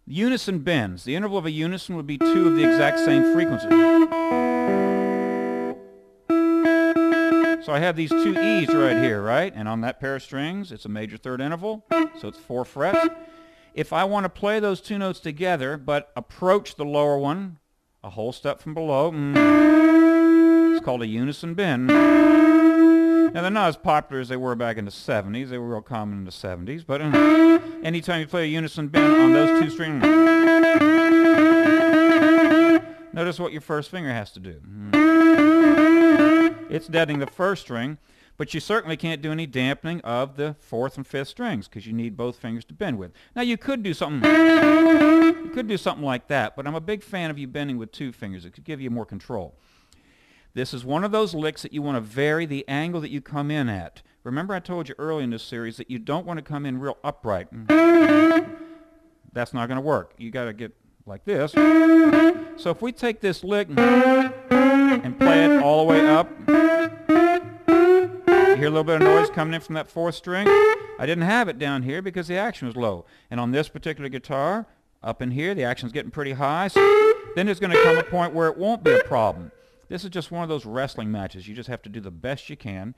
Unison bends. The interval of a unison would be 2 of the exact same frequency. So I have these 2 E's right here, right? And on that pair of strings, it's a major third interval, so it's 4 frets. If I want to play those 2 notes together, but approach the lower one a whole step from below, it's called a unison bend. Now, they're not as popular as they were back in the 70s. They were real common in the 70s. But anytime you play a unison bend on those 2 strings, notice what your first finger has to do. It's deadening the first string, but you certainly can't do any dampening of the 4th and 5th strings because you need both fingers to bend with. Now, you could do something like that, but I'm a big fan of you bending with 2 fingers. It could give you more control. This is one of those licks that you want to vary the angle that you come in at. Remember I told you early in this series that you don't want to come in real upright. That's not going to work. You got to get like this. So if we take this lick and play it all the way up, you hear a little bit of noise coming in from that 4th string. I didn't have it down here because the action was low. And on this particular guitar, up in here, the action's getting pretty high. So then there's going to come a point where it won't be a problem. This is just one of those wrestling matches. You just have to do the best you can.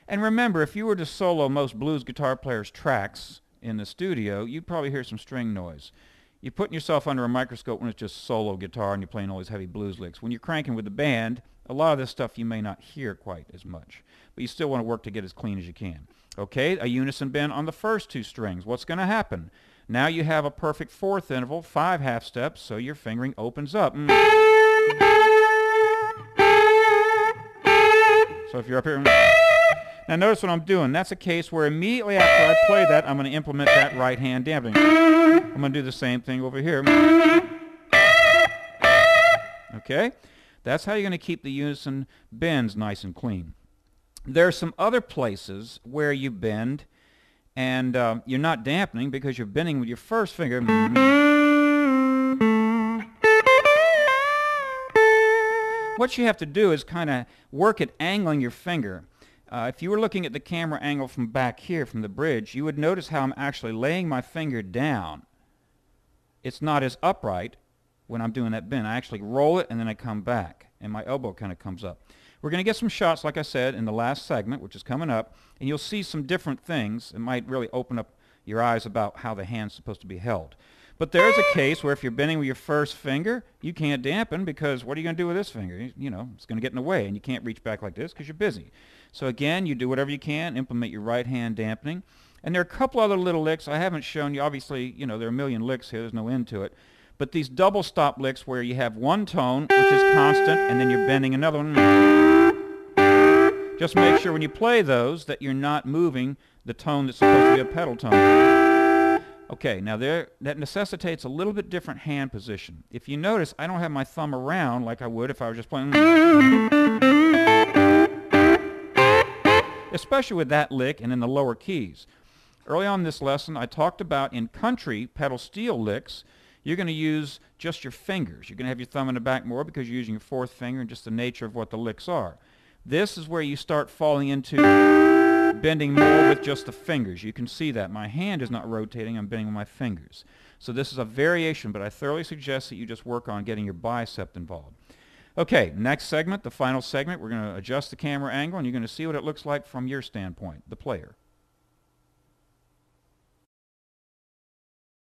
And remember, if you were to solo most blues guitar players' tracks in the studio, you'd probably hear some string noise. You're putting yourself under a microscope when it's just solo guitar and you're playing all these heavy blues licks. When you're cranking with the band, a lot of this stuff you may not hear quite as much. But you still want to work to get as clean as you can. Okay, a unison bend on the first 2 strings. What's going to happen? Now you have a perfect 4th interval, 5 half steps, so your fingering opens up. So if you're up here, now notice what I'm doing. That's a case where immediately after I play that, I'm going to implement that right hand dampening. I'm going to do the same thing over here. Okay? That's how you're going to keep the unison bends nice and clean. There are some other places where you bend and you're not dampening because you're bending with your first finger. What you have to do is kind of work at angling your finger. If you were looking at the camera angle from back here, from the bridge, you would notice how I'm actually laying my finger down. It's not as upright when I'm doing that bend. I actually roll it and then I come back, and my elbow kind of comes up. We're going to get some shots, like I said, in the last segment, which is coming up, and you'll see some different things. It might really open up your eyes about how the hand's supposed to be held. But there's a case where if you're bending with your first finger, you can't dampen because what are you going to do with this finger? You know, it's going to get in the way, and you can't reach back like this because you're busy. So again, you do whatever you can, implement your right hand dampening. And there are a couple other little licks I haven't shown you. Obviously, you know, there are a million licks here. There's no end to it. But these double stop licks where you have one tone, which is constant, and then you're bending another one. Just make sure when you play those that you're not moving the tone that's supposed to be a pedal tone. Okay, now that necessitates a little bit different hand position. If you notice, I don't have my thumb around like I would if I was just playing. Especially with that lick and in the lower keys. Early on in this lesson, I talked about in country pedal steel licks, you're going to use just your fingers. You're going to have your thumb in the back more because you're using your 4th finger and just the nature of what the licks are. This is where you start falling into bending more with just the fingers. You can see that. My hand is not rotating. I'm bending with my fingers. So this is a variation, but I thoroughly suggest that you just work on getting your bicep involved. Okay, next segment, the final segment, we're going to adjust the camera angle, and you're going to see what it looks like from your standpoint, the player.